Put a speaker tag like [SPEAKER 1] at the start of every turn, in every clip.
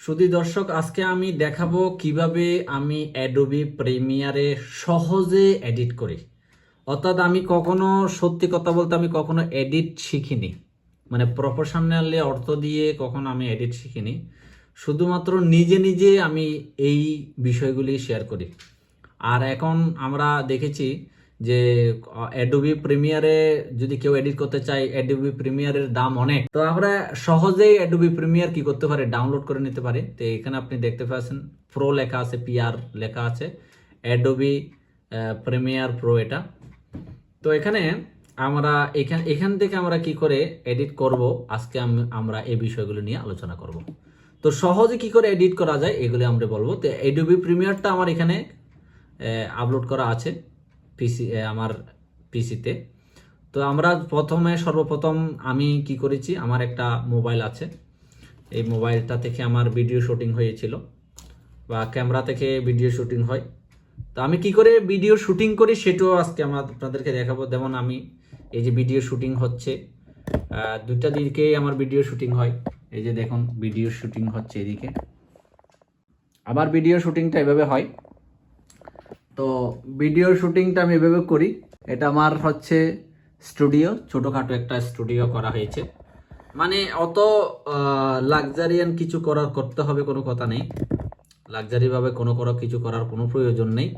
[SPEAKER 1] সুধী দর্শক, আজকে আমি দেখাবো কিভাবে আমি অ্যাডোবি প্রিমিয়ারে সহজে এডিট করি। অর্থাৎ আমি কখনো, সত্যি কথা বলতে, আমি কখনো এডিট শিখিনি, মানে প্রফেশনালি অর্থ দিয়ে কখনো আমি এডিট শিখিনি। শুধুমাত্র নিজে নিজে আমি এই বিষয়গুলি শেয়ার করি। আর এখন আমরা দেখেছি যে অ্যাডোবি প্রিমিয়ারে যদি কেউ এডিট করতে চায়, অ্যাডোবি প্রিমিয়ারের দাম অনেক। তো আমরা সহজেই অ্যাডোবি প্রিমিয়ার কি করতে পারি, ডাউনলোড করে নিতে পারি। তো এখানে আপনি দেখতে পাচ্ছেন প্রো লেখা আছে, পিআর লেখা আছে, অ্যাডোবি প্রিমিয়ার প্রো এটা। তো এখানে আমরা এখান থেকে আমরা কি করে এডিট করব, আজকে আমরা এই বিষয়গুলো নিয়ে আলোচনা করব। তো সহজে কি করে এডিট করা যায় এগুলো আমরা বলবো। তো অ্যাডোবি প্রিমিয়ারটা আমার এখানে আপলোড করা আছে আমার পিসিতে। তো আমরা সর্বপ্রথম আমি কি করেছি, আমার একটা মোবাইল আছে, এই মোবাইলটা থেকে আমার ভিডিও শুটিং হয়েছিল, বা ক্যামেরা থেকে ভিডিও শুটিং হয়। তো আমি কি করে ভিডিও শুটিং করি সেটাও আজকে আপনাদেরকে দেখাবো। যেমন আমি এই যে ভিডিও শুটিং হচ্ছে, দুইটা দিকেই আমার ভিডিও শুটিং হয়। এই যে দেখুন ভিডিও শুটিং হচ্ছে এদিকে, আবার ভিডিও শুটিংটা এভাবে হয়। তো ভিডিও শুটিংটা আমি এভাবে করি। এটা আমার হচ্ছে স্টুডিও, ছোটোখাটো একটা স্টুডিও করা হয়েছে। মানে অত লাক্সারিয়ান কিছু করতে হবে কোনো কথা নেই, লাক্সারিভাবে কোনো কিছু করার কোনো প্রয়োজন নেই।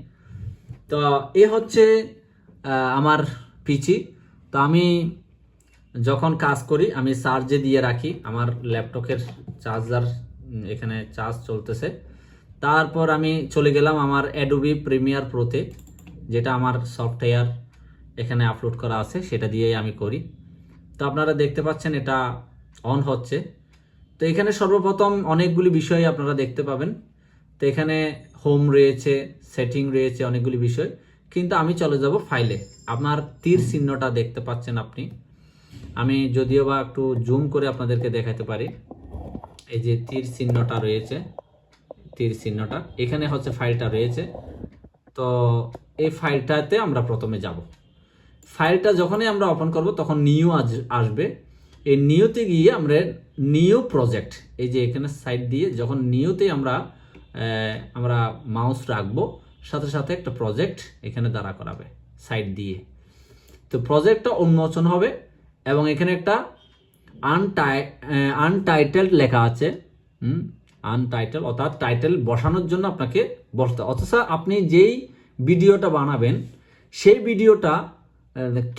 [SPEAKER 1] তো এ হচ্ছে আমার পিসি। তো আমি যখন কাজ করি আমি চার্জে দিয়ে রাখি, আমার ল্যাপটপের চার্জার এখানে চার্জ চলতেছে। তারপর আমি চলে গেলাম আমার অ্যাডোবি প্রিমিয়ার প্রোতে, যেটা আমার সফটওয়্যার এখানে আপলোড করা আছে, সেটা দিয়েই আমি করি। তো আপনারা দেখতে পাচ্ছেন এটা অন হচ্ছে। তো এখানে সর্বপ্রথম অনেকগুলি বিষয় আপনারা দেখতে পাবেন। তো এখানে হোম রয়েছে, সেটিং রয়েছে, অনেকগুলি বিষয়। কিন্তু আমি চলে যাব ফাইলে। আপনার তীর চিহ্নটা দেখতে পাচ্ছেন আপনি, আমি যদিও বা একটু জুম করে আপনাদেরকে দেখাতে পারি। এই যে তীর চিহ্নটা রয়েছে, তীর চিহ্নটা এখানে হচ্ছে ফাইলটা রয়েছে। তো এই ফাইলটাতে আমরা প্রথমে যাব। ফাইলটা যখনই আমরা ওপেন করব তখন নিউ আসবে। এই নিউতে গিয়ে আমরা নিউ প্রজেক্ট, এই যে এখানে সাইড দিয়ে যখন নিউতে আমরা মাউস রাখবো, সাথে সাথে একটা প্রজেক্ট এখানে দাঁড়া করাবে সাইড দিয়ে। তো প্রজেক্টটা উন্মোচন হবে এবং এখানে একটা আনটাইটেলড লেখা আছে। আনটাইটেল, অর্থাৎ টাইটেল বসানোর জন্য আপনাকে বসতে, অথচ আপনি যেই ভিডিওটা বানাবেন সেই ভিডিওটা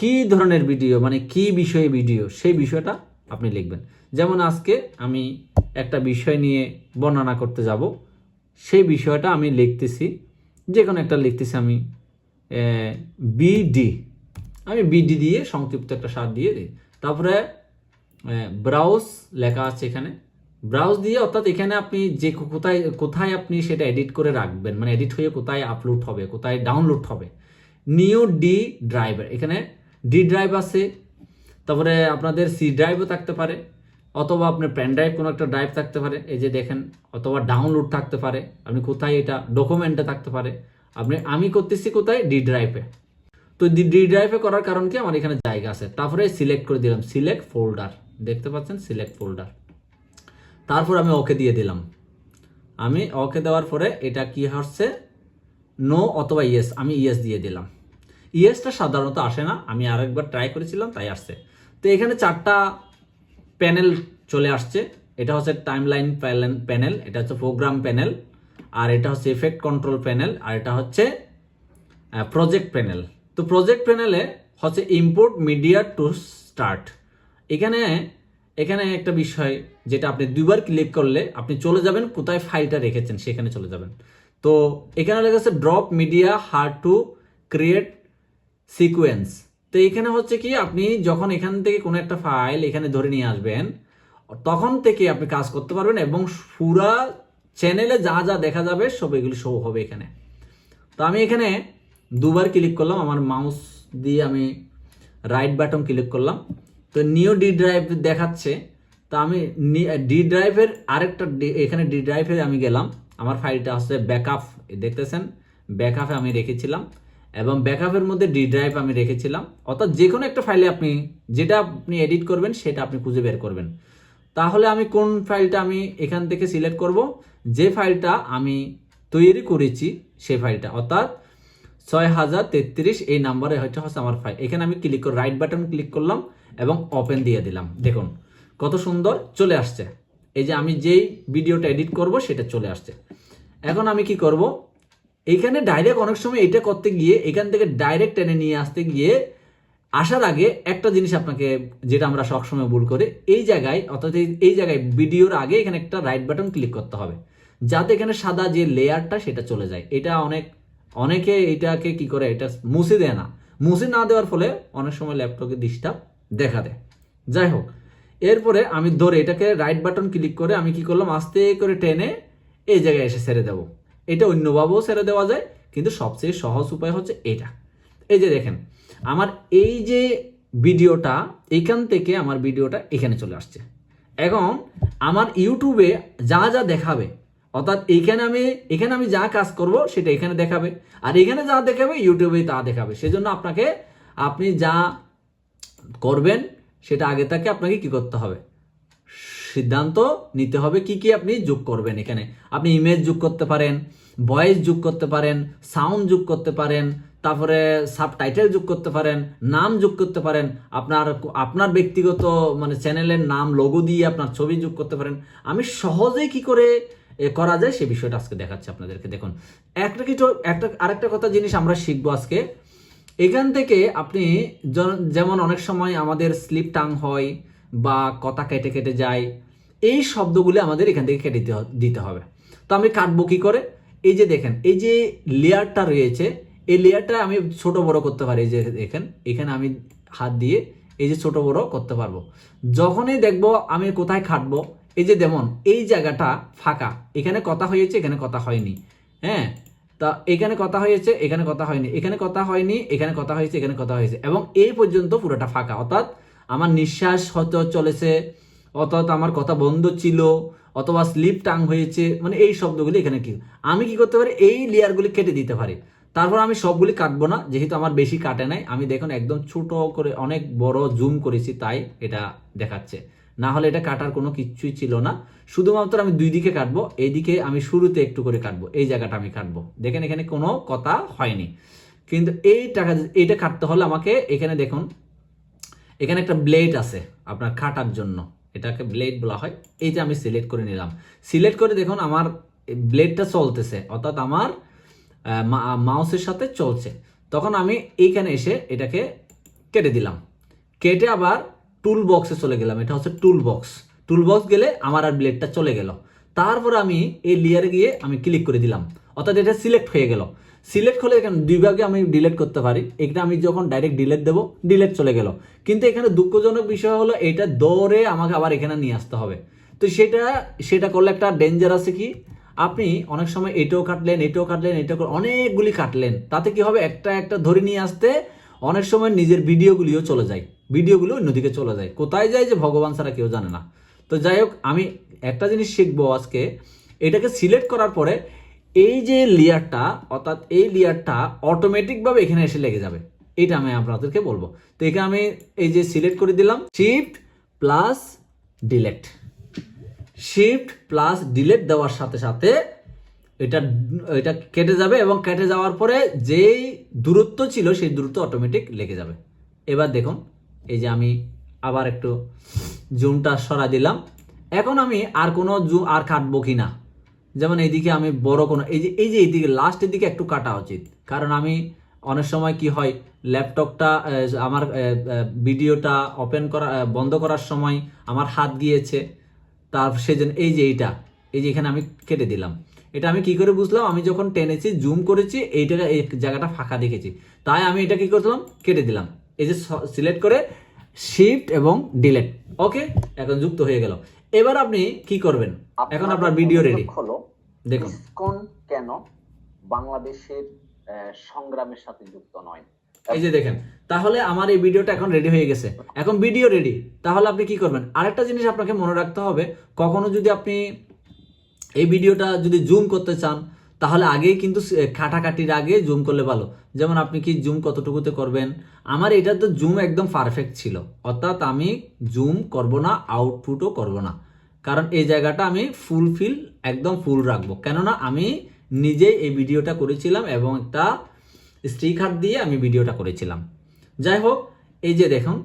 [SPEAKER 1] কি ধরনের ভিডিও, মানে কি বিষয়ে ভিডিও, সেই বিষয়টা আপনি লিখবেন। যেমন আজকে আমি একটা বিষয় নিয়ে বর্ণনা করতে যাব, সেই বিষয়টা আমি লিখতেছি, যে কোনো একটা লিখতেছি আমি বিডি, আমি বিডি দিয়ে সংক্ষিপ্ত একটা সার দিয়ে দিই। তারপরে ব্রাউজ লেখা আছে এখানে, ব্রাউজ দিয়ে, অর্থাৎ এখানে আপনি যে কোথায় আপনি সেটা এডিট করে রাখবেন, মানে এডিট হয়ে কোথায় আপলোড হবে, কোথায় ডাউনলোড হবে। নিউ ডি ড্রাইভার, এখানে ডি ড্রাইভ আছে, তারপরে আপনাদের সি ড্রাইভও থাকতে পারে, অথবা আপনার পেন ড্রাইভ কোনো একটা ড্রাইভ থাকতে পারে, এই যে দেখেন, অথবা ডাউনলোড থাকতে পারে, আপনি কোথায় এটা ডকুমেন্টে থাকতে পারে। আমি করতেছি কোথায়, ডি ড্রাইভে। তো ডি ড্রাইভে করার কারণ কি, আমার এখানে জায়গা আছে। তারপরে সিলেক্ট করে দিলাম, সিলেক্ট ফোল্ডার, দেখতে পাচ্ছেন সিলেক্ট ফোল্ডার। তারপর আমি ওকে দিয়ে দিলাম। আমি ওকে দেওয়ার পরে এটা কি হচ্ছে, নো অথবা ইয়েস, আমি ইয়েস দিয়ে দিলাম। ইয়েসটা সাধারণত আসে না, আমি আরেকবার ট্রাই করেছিলাম তাই আসছে। তো এখানে 4টা প্যানেল চলে আসছে। এটা হচ্ছে টাইমলাইন প্যানেল, এটা হচ্ছে প্রোগ্রাম প্যানেল, আর এটা হচ্ছে এফেক্ট কন্ট্রোল প্যানেল, আর এটা হচ্ছে প্রজেক্ট প্যানেল। তো প্রজেক্ট প্যানেলে হচ্ছে ইম্পোর্ট মিডিয়া টু স্টার্ট। এখানে একটা বিষয়, যেটা আপনি 2বার ক্লিক করলে আপনি চলে যাবেন কোথায় ফাইলটা রেখেছেন, সেখানে চলে যাবেন। তো এখানে লেখা আছে drop media her to create sequence. তো এখানে হচ্ছে কি, আপনি যখন এখান থেকে কোনো একটা ফাইল এখানে ধরে নিয়ে আসবেন, তখন থেকে আপনি কাজ করতে পারবেন, এবং পুরা চ্যানেলে যা যা দেখা যাবে সব এগুলি শো হবে এখানে। তো আমি এখানে 2বার ক্লিক করলাম, আমার মাউস দিয়ে আমি রাইট বাটন ক্লিক করলাম। তো নিউ ডি ড্রাইভ দেখাচ্ছে। তো আমি ডি ড্রাইভের আরেকটা এখানে ডি ড্রাইভে আমি গেলাম, আমার ফাইলটা হচ্ছে ব্যাকআপ, দেখতেছেন ব্যাকআপে আমি রেখেছিলাম, এবং ব্যাকআপের মধ্যে ডি ড্রাইভ আমি রেখেছিলাম। অর্থাৎ যে কোনো একটা ফাইলে আপনি যেটা আপনি এডিট করবেন সেটা আপনি খুঁজে বের করবেন। তাহলে আমি কোন ফাইলটা আমি এখান থেকে সিলেক্ট করব, যে ফাইলটা আমি তৈরি করেছি সেই ফাইলটা, অর্থাৎ 6033 এই নাম্বারে হচ্ছে আমার ফাইল। এখানে আমি ক্লিক করে রাইট বাটন ক্লিক করলাম এবং ওপেন দিয়ে দিলাম। দেখুন কত সুন্দর চলে আসছে। এই যে আমি যেই ভিডিওটা এডিট করব সেটা চলে আসছে। এখন আমি কি করব, এইখানে ডাইরেক্ট অনেক সময় এটা করতে গিয়ে এখান থেকে ডাইরেক্ট টেনে নিয়ে আসতে গিয়ে আসার আগে একটা জিনিস আপনাকে, যেটা আমরা সবসময় ভুল করি, এই জায়গায় অর্থাৎ এই জায়গায় ভিডিওর আগে এখানে একটা রাইট বাটন ক্লিক করতে হবে, যাতে এখানে সাদা যে লেয়ারটা সেটা চলে যায়। এটা অনেকে এটাকে কি করে, এটা মুছে দেয় না। মুছে না দেওয়ার ফলে অনেক সময় ল্যাপটপে ডিস্টার্ব দেখা দেয়। যাই হোক, এরপরে আমি ধরে এটাকে রাইট বাটন ক্লিক করে আমি কি করলাম, আস্তে করে টেনে এই জায়গায় এসে ছেড়ে দেবো। এটা অন্যভাবেও ছেড়ে দেওয়া যায়, কিন্তু সবচেয়ে সহজ উপায় হচ্ছে এটা। এই যে দেখেন আমার এই যে ভিডিওটা, এখান থেকে আমার ভিডিওটা এখানে চলে আসছে। এখন আমার ইউটিউবে যা যা দেখাবে, অর্থাৎ এখানে আমি যা কাজ করব সেটা এখানে দেখাবে, আর এখানে যা দেখাবে ইউটিউবে তা দেখাবে। সেজন্য আপনি যা করবেন সেটা আগে থেকে আপনাকে কি করতে হবে, সিদ্ধান্ত নিতে হবে কি কি আপনি যোগ করবেন। এখানে আপনি ইমেজ যোগ করতে পারেন, ভয়েস যোগ করতে পারেন, সাউন্ড যোগ করতে পারেন, তারপরে সাবটাইটেল যোগ করতে পারেন, নাম যোগ করতে পারেন, আপনার ব্যক্তিগত মানে চ্যানেলের নাম লোগো দিয়ে আপনার ছবি যোগ করতে পারেন। আমি সহজেই কি করে করা যায় সে বিষয়টা আজকে দেখাচ্ছি আপনাদেরকে। দেখুন আরেকটা কথা জিনিস আমরা শিখবো আজকে। এখান থেকে আপনি যেমন অনেক সময় আমাদের স্লিপ টাং হয় বা কথা কেটে কেটে যায়, এই শব্দগুলি আমাদের এখান থেকে কেটে দিতে হবে। তো আমি কাটবো কি করে, এই যে দেখেন এই যে লেয়ারটা রয়েছে, এই লেয়ারটা আমি ছোট বড় করতে পারি। এই যে দেখেন এখানে আমি হাত দিয়ে এই যে ছোট বড় করতে পারবো। যখনই দেখবো আমি কোথায় কাটবো, এই যে যেমন এই জায়গাটা ফাঁকা, এখানে কথা হয়েছে, এখানে কথা হয়নি, হ্যাঁ, তা এখানে কথা হয়েছে, এখানে কথা হয়নি, এখানে কথা হয়নি, এখানে কথা হয়েছে, এখানে কথা হয়েছে, এবং এই পর্যন্ত পুরোটা ফাঁকা, অর্থাৎ আমার নিঃশ্বাস হয়তো চলেছে, অর্থাৎ আমার কথা বন্ধ ছিল, অথবা স্লিপ টাং হয়েছে, মানে এই শব্দগুলি এখানে কি আমি কি করতে পারি, এই লেয়ারগুলি কেটে দিতে পারি। তারপর আমি সবগুলি কাটবো না, যেহেতু আমার বেশি কাটে নাই, আমি দেখুন একদম ছোট করে অনেক বড় জুম করেছি, তাই এটা দেখাচ্ছে। না হলে এটা কাটার কোনো কিছুই ছিল না, শুধুমাত্র আমি দুই দিকে কাটবো। এইদিকে আমি শুরুতে একটু করে কাটবো, এই জায়গাটা আমি কাটবো। দেখেন এখানে কোনো কথা হয়নি, কিন্তু এইটা কাটতে হলে আমাকে এখানে দেখুন এখানে একটা ব্লেড আছে আপনার কাটার জন্য, এটাকে ব্লেড বলা হয়। এই যে আমি সিলেক্ট করে নিলাম, সিলেক্ট করে দেখুন আমার ব্লেডটা চলতেছে, অর্থাৎ আমার মাউসের সাথে চলছে। তখন আমি এইখানে এসে এটাকে কেটে দিলাম, কেটে আবার টুল বক্সে চলে গেলাম। এটা হচ্ছে টুল বক্স গেলে আমার আর ব্লেডটা চলে গেল। তারপর আমি এই লেয়ারে গিয়ে আমি ক্লিক করে দিলাম, অর্থাৎ এটা সিলেক্ট হয়ে গেল। সিলেক্ট হলে এখানে দুই ভাগে আমি ডিলিট করতে পারি। এটা আমি যখন ডাইরেক্ট ডিলিট দেবো, ডিলিট চলে গেল। কিন্তু এখানে দুঃখজনক বিষয় হলো এটা দৌড়ে আমাকে আবার এখানে নিয়ে আসতে হবে। তো সেটা করলে একটা ডেঞ্জার আছে কি, আপনি অনেক সময় এটাও কাটলেন, অনেকগুলি কাটলেন, তাতে কি হবে, একটা ধরে নিয়ে আসতে অনেক সময় নিজের ভিডিওগুলিও চলে যায়, ভিডিওগুলো অন্যদিকে চলে যায়, কোথায় যায় যে ভগবান ছাড়া কেউ জানে না। তো যাই হোক, আমি একটা জিনিস শিখবো আজকে, এটাকে সিলেক্ট করার পরে এই যে লেয়ারটা, অর্থাৎ এই লেয়ারটা অটোমেটিকভাবে এখানে এসে লেগে যাবে, এটা আমি আপনাদেরকে বলবো। তো এখানে আমি এই যে সিলেক্ট করে দিলাম, শিফট প্লাস ডিলেট দেওয়ার সাথে সাথে এটা কেটে যাবে, এবং কেটে যাওয়ার পরে যেই দূরত্ব ছিল সেই দূরত্ব অটোমেটিক লেগে যাবে। এবার দেখুন এই যে আমি আবার একটু জুমটা সরা দিলাম। এখন আমি আর কোনো জুম আর কাটবো কি না, যেমন এইদিকে আমি বড় কোনো এইদিকে লাস্টের দিকে একটু কাটা উচিত, কারণ আমি অনেক সময় কি হয়, ল্যাপটপটা আমার ভিডিওটা ওপেন করা বন্ধ করার সময় আমার হাত গিয়েছে, তার সেজন্য এই যে এখানে আমি কেটে দিলাম। এটা আমি কি করে বুঝলাম, আমি যখন টেনেছি জুম করেছি এই জায়গাটা ফাঁকা দেখেছি, তাই আমি এটা কি করলাম, কেটে দিলাম। এই যে সিলেক্ট করে শিফট এবং ডিলেট, ওকে, এখন যুক্ত হয়ে গেল। এবার আপনি কি করবেন, এখন আপনার ভিডিও রেডি। দেখুন
[SPEAKER 2] কোন কেন বাংলাদেশের সংগ্রামের সাথে যুক্ত নয়,
[SPEAKER 1] এই যে দেখেন, তাহলে আমার এই ভিডিওটা এখন রেডি হয়ে গেছে, এখন ভিডিও রেডি। তাহলে আপনি কি করবেন, আরেকটা জিনিস আপনাকে মনে রাখতে হবে, কখনো যদি আপনি এই ভিডিওটা যদি জুম করতে চান, তাহলে আগেই কিন্তু কাটাকাটির আগে জুম করলে ভালো। যেমন আপনি কি জুম কতটুকুতে করবেন, আমার এটা তো জুম একদম পারফেক্ট ছিল, অর্থাৎ আমি জুম করব না, আউটপুটও করব না, কারণ এই জায়গাটা আমি ফুলফিল একদম ফুল রাখবো, কেননা আমি নিজেই এই ভিডিওটা করেছিলাম এবং একটা স্টিকার দিয়ে আমি ভিডিওটা করেছিলাম। যাই হোক, এই যে দেখুন,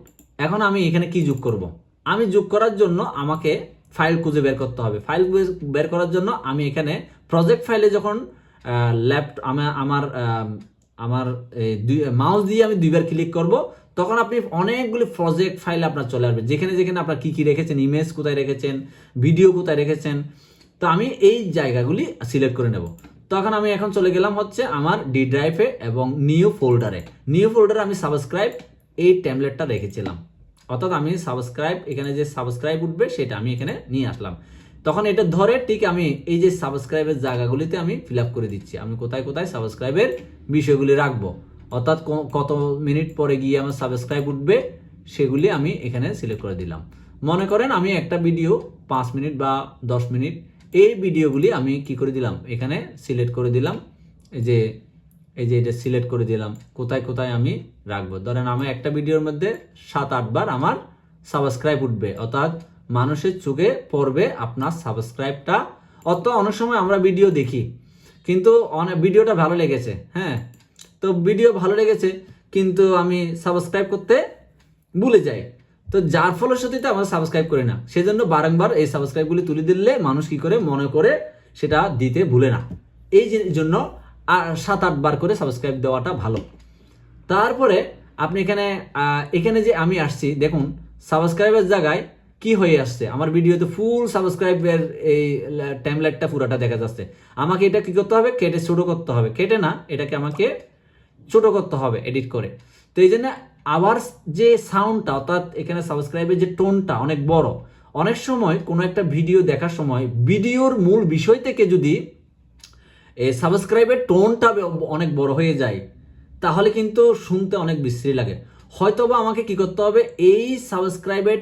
[SPEAKER 1] এখন আমি এখানে কি যোগ করব, আমি যোগ করার জন্য আমাকে ফাইল খুঁজে বের করতে হবে। ফাইল বের করার জন্য আমি এখানে প্রজেক্ট ফাইলে যখন আমার মাউস দিয়ে আমি দুইবার ক্লিক করব, তখন আপনি অনেকগুলি প্রজেক্ট ফাইল আপনার চলে আসবে, যেখানে যেখানে আপনার কি কি রেখেছেন, ইমেজ কোথায় রেখেছেন, ভিডিও কোথায় রেখেছেন। তো আমি এই জায়গাগুলি সিলেক্ট করে নেব। তখন আমি এখন চলে গেলাম হচ্ছে আমার ডি ড্রাইভে এবং নিউ ফোল্ডারে আমি সাবস্ক্রাইব এই টেমপ্লেটটা রেখেছিলাম, অর্থাৎ আমি সাবস্ক্রাইব, এখানে যে সাবস্ক্রাইব উঠবে সেটা আমি এখানে নিয়ে আসলাম। তখন এটা ধরে ঠিক আমি এই যে সাবস্ক্রাইবের জায়গাগুলিতে আমি ফিল আপ করে দিচ্ছি, আমি কোথায় কোথায় সাবস্ক্রাইবের বিষয়গুলি রাখবো, অর্থাৎ কত মিনিট পরে গিয়ে আমার সাবস্ক্রাইব উঠবে সেগুলি আমি এখানে সিলেক্ট করে দিলাম। মনে করেন আমি একটা ভিডিও 5 মিনিট বা 10 মিনিট, এই ভিডিওগুলি আমি কি করে দিলাম, এখানে সিলেক্ট করে দিলাম, এই যে এটা সিলেক্ট করে দিলাম কোথায় কোথায় আমি রাখবো। ধরেন আমি একটা ভিডিওর মধ্যে 7-8 বার আমার সাবস্ক্রাইব উঠবে, অর্থাৎ মানুষের চোখে পড়বে আপনার সাবস্ক্রাইবটা। অর্থাৎ অনেক সময় আমরা ভিডিও দেখি কিন্তু ভিডিওটা ভালো লেগেছে, হ্যাঁ, তো ভিডিও ভালো লেগেছে কিন্তু আমি সাবস্ক্রাইব করতে ভুলে যাই, তো যার ফলশ্রুতিতে আমরা সাবস্ক্রাইব করি না। সেজন্য বারংবার এই সাবস্ক্রাইবগুলি তুলে দিলে মানুষ কি করে মনে করে সেটা দিতে ভুলে না, এই জন্য 7-8 বার করে সাবস্ক্রাইব দেওয়াটা ভালো। তারপরে আপনি এখানে যে আমি আসছি, দেখুন সাবস্ক্রাইবের জায়গায় কি হয়ে আসছে, আমার ভিডিওতে ফুল সাবস্ক্রাইবের এই টাইমলাইনটা পুরোটা দেখা যাচ্ছে। আমাকে এটা কি করতে হবে, কেটে ছোট করতে হবে, কেটে না, এটাকে আমাকে ছোট করতে হবে এডিট করে। তো এই জন্য আবার যে সাউন্ডটা, অর্থাৎ এখানে সাবস্ক্রাইবের যে টোনটা অনেক বড়, অনেক সময় কোনো একটা ভিডিও দেখার সময় ভিডিওর মূল বিষয় থেকে যদি এই সাবস্ক্রাইবের টোনটা অনেক বড় হয়ে যায় তাহলে কিন্তু শুনতে অনেক বিশ্রী লাগে। হয়তোবা আমাকে কি করতে হবে, এই সাবস্ক্রাইবের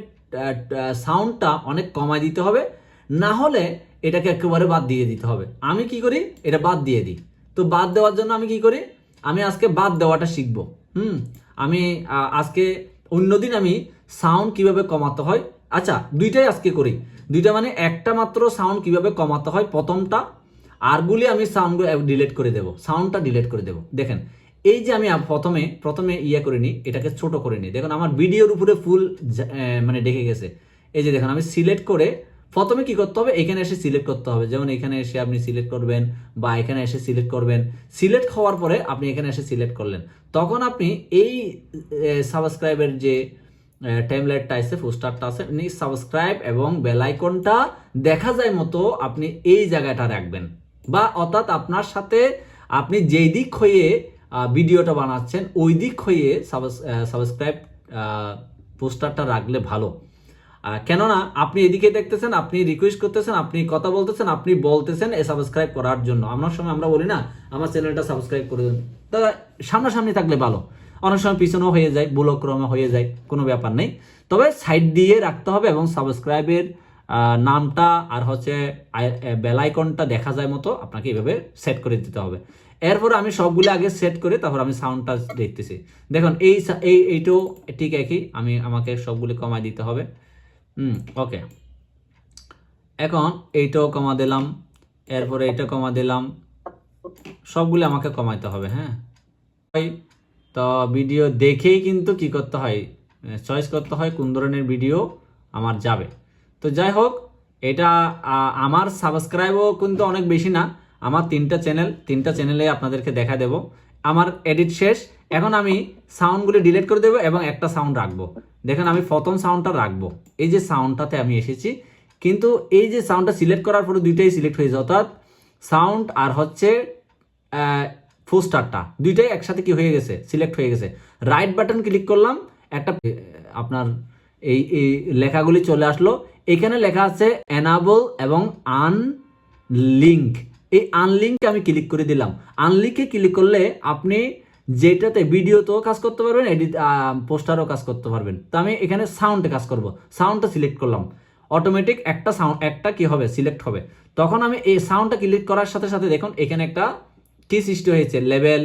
[SPEAKER 1] সাউন্ডটা অনেক কমায় দিতে হবে, না হলে এটাকে একেবারে বাদ দিয়ে দিতে হবে। আমি কি করি, এটা বাদ দিয়ে দিই। তো বাদ দেওয়ার জন্য আমি কি করি, আমি আজকে বাদ দেওয়াটা শিখবো। আমি আজকে, অন্যদিন আমি সাউন্ড কিভাবে কমাতে হয়, আচ্ছা দুইটাই আজকে করি, দুইটা মানে একটা মাত্র সাউন্ড কিভাবে কমাতে হয় প্রথমটা, আরগুলি আমি সাউন্ডগুলো ডিলিট করে দেবো, সাউন্ডটা ডিলিট করে দেবো। দেখেন এই যে আমি প্রথমে ইয়ে করে নিই, এটাকে ছোট করে নিই, দেখুন আমার ভিডিওর উপরে ফুল মানে ডেকে গেছে। এই যে দেখুন আমি সিলেক্ট করে প্রথমে কি করতে হবে, এখানে এসে সিলেক্ট করতে হবে, যেমন এখানে এসে আপনি সিলেক্ট করবেন বা এখানে এসে সিলেক্ট করবেন। সিলেক্ট হওয়ার পরে আপনি এখানে এসে সিলেক্ট করলেন, তখন আপনি এই সাবস্ক্রাইবের যে টাইমলাইনটা আছে, পোস্টারটা আছে, সাবস্ক্রাইব এবং বেল আইকনটা দেখা যায় মতো আপনি এই জায়গাটা রাখবেন, বা অর্থাৎ আপনার সাথে আপনি যেই দিক হয়ে ভিডিওটা বানাচ্ছেন ওই দিক হয়ে সাবস্ক্রাইব পোস্টারটা রাখলে ভালো। কেননা আপনি এদিকে দেখতেছেন, আপনি রিকোয়েস্ট করতেছেন, আপনি কথা বলতেছেন, আপনি বলতেছেন সাবস্ক্রাইব করার জন্য। আমার সময় আমরা বলি না আমার চ্যানেলটা সাবস্ক্রাইব করে দেন, তা সামনাসামনি থাকলে ভালো, অনেক সময় পিছনেও হয়ে যায়, ভুলক্রমে হয়ে যায়, কোনো ব্যাপার নেই। তবে সাইড দিয়ে রাখতে হবে এবং সাবস্ক্রাইবের নামটা আর হচ্ছে বেল আইকনটা দেখা যায় মতো আপনাকে এইভাবে সেট করে দিতে হবে। এরপর আমি সবগুলো আগে সেট করে তারপর আমি সাউন্ডটা দেখতেছি। দেখুন এইটাও ঠিক একই, আমাকে সবগুলি কমাই দিতে হবে। ওকে, এখন এইটাও কমা দিলাম, এরপরে এটা কমা দিলাম, সবগুলো আমাকে কমাইতে হবে। হ্যাঁ, তো ভিডিও দেখেই কিন্তু কি করতে হয়, চয়েস করতে হয় কোন ধরনের ভিডিও আমার যাবে। তো যাই হোক, এটা আমার সাবস্ক্রাইবও কিন্তু অনেক বেশি না, আমার 3টা চ্যানেলে আপনাদেরকে দেখা দেব। আমার এডিট শেষ, এখন আমি সাউন্ডগুলি ডিলিট করে দেবো এবং একটা সাউন্ড রাখবো। দেখেন আমি প্রথম সাউন্ডটা রাখবো, এই যে সাউন্ডটাতে আমি এসেছি, কিন্তু এই যে সাউন্ডটা সিলেক্ট করার পরে দুইটাই সিলেক্ট হয়ে যায়, অর্থাৎ সাউন্ড আর হচ্ছে পোস্টারটা দুইটাই একসাথে কি হয়ে গেছে, সিলেক্ট হয়ে গেছে। রাইট বাটন ক্লিক করলাম, একটা আপনার এই লেখাগুলি চলে আসলো। এখানে লেখা আছে এনাবল এবং আনলিঙ্ক, এই আনলিঙ্ক আমি ক্লিক করে দিলাম। আনলিঙ্কে ক্লিক করলে আপনি যেটাতে ভিডিওতেও কাজ করতে পারবেন, পোস্টারও কাজ করতে পারবেন। তো আমি এখানে সাউন্ডে কাজ করব, সাউন্ডটা সিলেক্ট করলাম, অটোমেটিক একটা সাউন্ড একটা কি হবে সিলেক্ট হবে। তখন আমি এই সাউন্ডটা ক্লিক করার সাথে সাথে দেখুন এখানে একটা কি সৃষ্টি হয়েছে, লেভেল,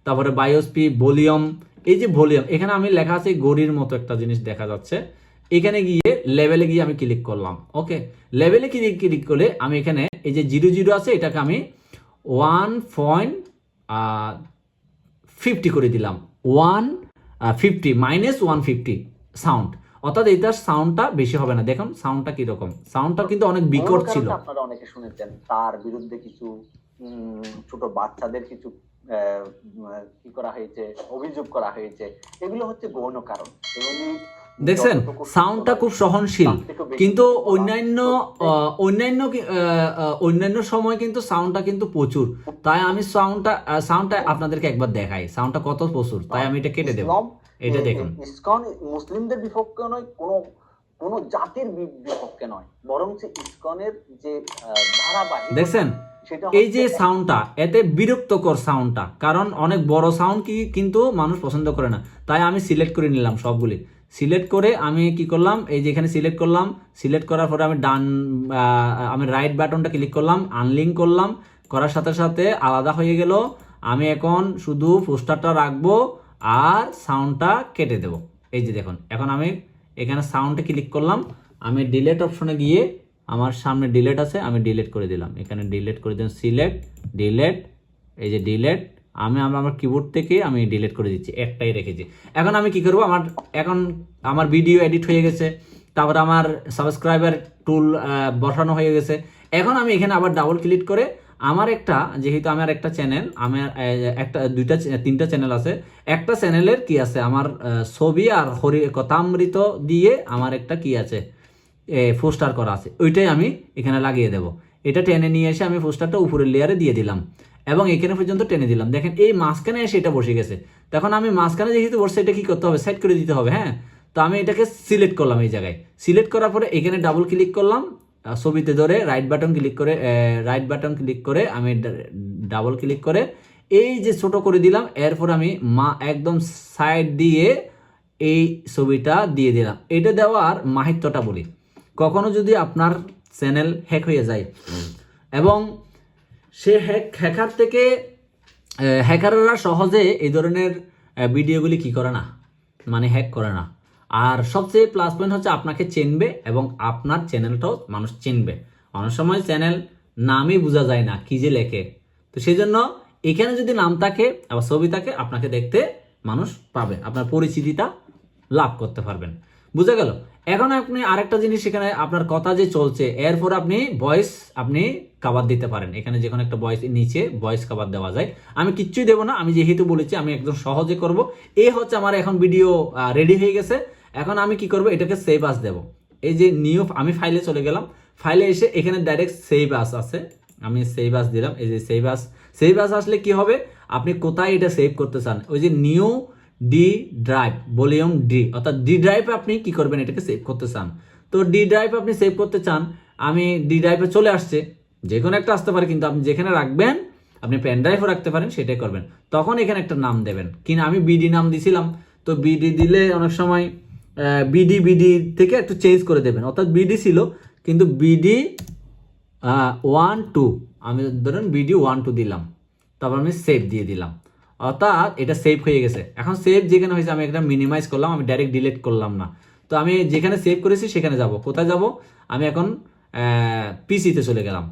[SPEAKER 1] তারপরে বায়োস্পি, ভলিউম। এই যে ভলিউম, এখানে আমি লেখা আছে গড়ির মতো একটা জিনিস দেখা যাচ্ছে। এখানে গিয়ে লেভেলে গিয়ে আমি ক্লিক করলাম। ওকে, লেভেলে ক্লিক করলে আমি এখানে এই যে 00 আছে এটাকে আমি 1.50 করে দিলাম। 150 -150 সাউন্ড, অর্থাৎ এটার সাউন্ডটা বেশি হবে না। দেখুন সাউন্ডটা কিরকম, সাউন্ডটা কিন্তু অনেক বিকট
[SPEAKER 2] মূল
[SPEAKER 1] ছিল।
[SPEAKER 2] কারণটা আপনারা অনেকে শুনেছেন, তার বিরুদ্ধে কিছু ছোট বাচ্চাদের কিছু কি করা হয়েছে, অভিযোগ করা হয়েছে। এগুলো হচ্ছে গৌণ কারণ। এগুলি
[SPEAKER 1] দেখছেন
[SPEAKER 2] যতটুকু
[SPEAKER 1] সাউন্ডটা খুব সহনশীল,
[SPEAKER 2] তার থেকেও বেশি
[SPEAKER 1] কিন্তু
[SPEAKER 2] কিছু বলা
[SPEAKER 1] অন্যান্য
[SPEAKER 2] সত্যি।
[SPEAKER 1] অন্যান্য সময় কিন্তু সাউন্ডটা কিন্তু প্রচুর। তাই আমি সাউন্ডটা আপনাদেরকে একবার দেখাই, সাউন্ডটা কত প্রচুর। তাই আমি এটা কেটে দেবো।
[SPEAKER 2] ইসলাম
[SPEAKER 1] এটা দেখুন,
[SPEAKER 2] ইসকন মুসলিমদের বিপক্ষে নয়, কোন জাতির বিপক্ষে নয়, বরং ইসকনের যে ধারাবাহিক
[SPEAKER 1] দেখছেন
[SPEAKER 2] সেটা
[SPEAKER 1] এই যে
[SPEAKER 2] হচ্ছে
[SPEAKER 1] সাউন্ডটা, এতে বিরক্তকর সাউন্ডটা, কারণ অনেক বড় সাউন্ড কিন্তু মানুষ পছন্দ করে না। তাই আমি সিলেক্ট করে নিলাম সবগুলি। সিলেক্ট করে আমি কি করলাম, এই যে এখানে সিলেক্ট করলাম। সিলেক্ট করার পরে আমি রাইট বাটনটা ক্লিক করলাম, আনলিঙ্ক করলাম, করার সাথে সাথে আলাদা হয়ে গেল। আমি এখন শুধু পোস্টারটা রাখবো আর সাউন্ডটা কেটে দেব। এই যে দেখুন, এখন আমি এখানে সাউন্ডে ক্লিক করলাম, আমি ডিলেট অপশনে গিয়ে আমার সামনে ডিলেট আছে, আমি ডিলেট করে দিলাম। এখানে ডিলেট করে দিলাম, সিলেক্ট, ডিলেট, এই যে ডিলেট। আমি আমার কিবোর্ড থেকে আমি ডিলিট করে দিচ্ছি, একটাই রেখেছি। এখন আমি কি করব, আমার ভিডিও এডিট হয়ে গেছে, তারপর আমার সাবস্ক্রাইবার টুল বসানো হয়ে গেছে। এখন আমি এখানে আবার ডাবল ক্লিক করে যেহেতু আমার একটা চ্যানেল, আমার একটা দুইটা তিনটা চ্যানেল আছে, একটা চ্যানেলের কি আছে আমার ছবি আর কথামৃত দিয়ে আমার একটা কি আছে পোস্টার করা আছে, ওইটাই আমি এখানে লাগিয়ে দেব। এটা টেনে নিয়ে এসে আমি পোস্টারটা উপরের লেয়ারে দিয়ে দিলাম এবং এখানে পর্যন্ত টেনে দিলাম। দেখেন এই মাঝখানে এসে এটা বসে গেছে। তখন আমি মাঝখানে যেহেতু বসছে, এটা কি করতে হবে, সেট করে দিতে হবে। হ্যাঁ, তো আমি এটাকে সিলেক্ট করলাম। এই জায়গায় সিলেক্ট করার পরে এখানে ডাবল ক্লিক করলাম, ছবিতে ধরে রাইট বাটন ক্লিক করে আমি ডাবল ক্লিক করে এই যে ছোট করে দিলাম। এরপর আমি একদম সাইড দিয়ে এই ছবিটা দিয়ে দিলাম। এটা দেওয়ার মাহাত্ম্যটা বলি। কখনো যদি আপনার চ্যানেল হ্যাক হয়ে যায় এবং সে হ্যাকার থেকে হ্যাকাররা সহজে এই ধরনের ভিডিওগুলি কি করে না, মানে হ্যাক করে না। আর সবচেয়ে প্লাস পয়েন্ট হচ্ছে আপনাকে চিনবে এবং আপনার চ্যানেলটাও মানুষ চিনবে। অনেক সময় চ্যানেল নামই বোঝা যায় না কি যে লেখে, তো সেই জন্য এখানে যদি নাম থাকে আবার ছবি থাকে, আপনাকে দেখতে মানুষ পাবে, আপনার পরিচিতিটা লাভ করতে পারবেন। বুঝা গেল? এখন আপনি আরেকটা জিনিস, এখানে আপনার কথা যে চলছে এরপর আপনি ভয়েস কভার দিতে পারেন। এখানে যে কোনো একটা নিচে ভয়েস কভার দেওয়া যায়। আমি কিচ্ছুই দেবো না, আমি যেহেতু বলেছি আমি একদম সহজে করব। এই হচ্ছে আমার এখন ভিডিও রেডি হয়ে গেছে। এখন আমি কি করব, এটাকে সেভ আস দেব। এই যে আমি ফাইলে চলে গেলাম, ফাইলে এসে এখানে ডাইরেক্ট সেভ আস আছে, আমি সেভ আস দিলাম। এই যে সেভ আস আসলে কি হবে, আপনি কোথায় এটা সেভ করতে চান, ওই যে new D drive, volume D, অর্থাৎ ডি ড্রাইভে আপনি কি করবেন, এটাকে সেভ করতে চান। তো ডি ড্রাইভে আপনি সেভ করতে চান, আমি ডি ড্রাইভে চলে আসছে, যে কোনো একটা আসতে পারে, কিন্তু আপনি যেখানে রাখবেন, আপনি পেন ড্রাইভও রাখতে পারেন, সেটাই করবেন। তখন এখানে একটা নাম দেবেন, কিনা আমি বিডি নাম দিছিলাম। তো বিডি দিলে অনেক সময় বিডি থেকে একটু চেঞ্জ করে দেবেন, অর্থাৎ বিডি ছিল কিন্তু বিডি 1-2, আমি ধরেন বিডি 1-2 দিলাম, তারপর আমি সেভ দিয়ে দিলাম, অর্থাৎ এটা সেভ হয়ে গেছে। এখন সেভ যেখানে হয়েছে আমি একটা মিনিমাইজ করলাম, আমি ডাইরেক্ট ডিলিট করলাম না। তো আমি যেখানে সেভ করেছি সেখানে যাব। কোথায় যাব, আমি এখন পিসিতে চলে গেলাম।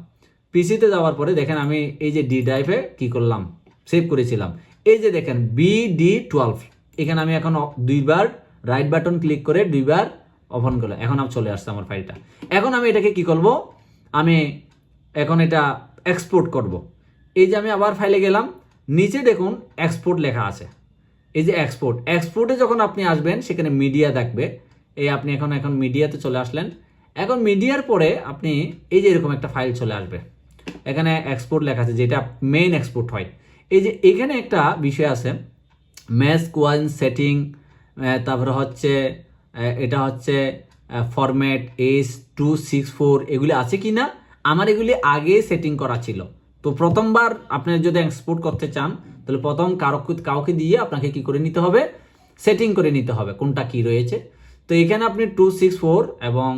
[SPEAKER 1] পিসিতে যাওয়ার পরে দেখেন আমি এই যে ডি ড্রাইভে কি করলাম, সেভ করেছিলাম। এই যে দেখেন BD12, এখানে আমি এখন দুইবার রাইট বাটন ক্লিক করে দুইবার ওপেন করলাম। এখন আমি চলে আসছে আমার ফাইলটা। এখন আমি এটাকে কি করব, আমি এখন এটা এক্সপোর্ট করব। এই যে আমি আবার ফাইলে গেলাম, নিচে দেখুন এক্সপোর্ট লেখা আছে। এই যে এক্সপোর্টে যখন আপনি আসবেন সেখানে মিডিয়া থাকবে। এই আপনি এখন মিডিয়াতে চলে আসলেন। এখন মিডিয়ার পরে আপনি এই যে এরকম একটা ফাইল চলে আসবে, এখানে এক্সপোর্ট লেখা আছে, যেটা মেইন এক্সপোর্ট হয়। এই যে এখানে একটা বিষয় আছে, ম্যাচ কোয়াইন সেটিং, তারপরে হচ্ছে এটা হচ্ছে ফরম্যাট H264, এগুলি আছে কি না, আমার এগুলি আগে সেটিং করা ছিল। তো প্রথমবার আপনি যদি এক্সপোর্ট করতে চান, তাহলে প্রথম কাউকে দিয়ে আপনাকে কি করে নিতে হবে, সেটিং করে নিতে হবে কোনটা কি রয়েছে। তো এখানে আপনি 264 এবং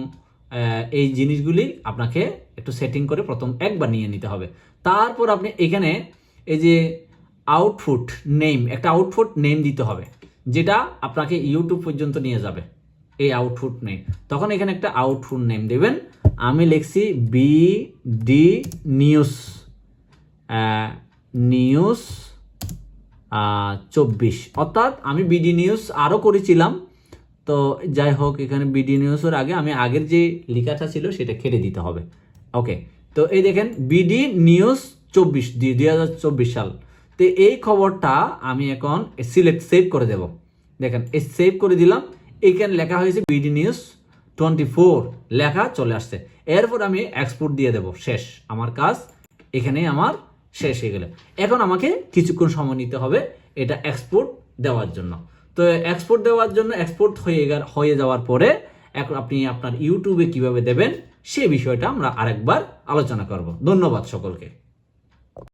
[SPEAKER 1] এই জিনিসগুলি আপনাকে একটু সেটিং করে প্রথম একবার নিয়ে নিতে হবে। তারপর আপনি এখানে এই যে আউটপুট নেম, একটা আউটপুট নেম দিতে হবে যেটা আপনাকে ইউটিউব পর্যন্ত নিয়ে যাবে, এই আউটপুট নেম। তখন এখানে একটা আউটপুট নেম দেবেন। আমি লিখছি বিডি নিউজ, নিউজ 24, অর্থাৎ আমি বিডি নিউজ আরও করেছিলাম, তো যাই হোক এখানে বিডি নিউজের আগে আমি আগের যে লেখাটা ছিল সেটা কেটে দিতে হবে। ওকে, তো এই দেখেন বিডি নিউজ 24 2024 সাল। তো এই খবরটা আমি এখন সেভ করে দেব। দেখেন এই সেভ করে দিলাম, এখানে লেখা হয়েছে বিডি নিউজ 24 লেখা চলে আসছে। এরপর আমি এক্সপোর্ট দিয়ে দেব, শেষ আমার কাজ এখানেই আমার শেষ হয়ে গেল। এখন আমাকে কিছুক্ষণ সময় নিতে হবে এটা এক্সপোর্ট দেওয়ার জন্য। তো এক্সপোর্ট দেওয়ার জন্য এক্সপোর্ট হয়ে যাওয়ার পরে এখন আপনি আপনার ইউটিউবে কিভাবে দেবেন সে বিষয়টা আমরা আরেকবার আলোচনা করব। ধন্যবাদ সকলকে।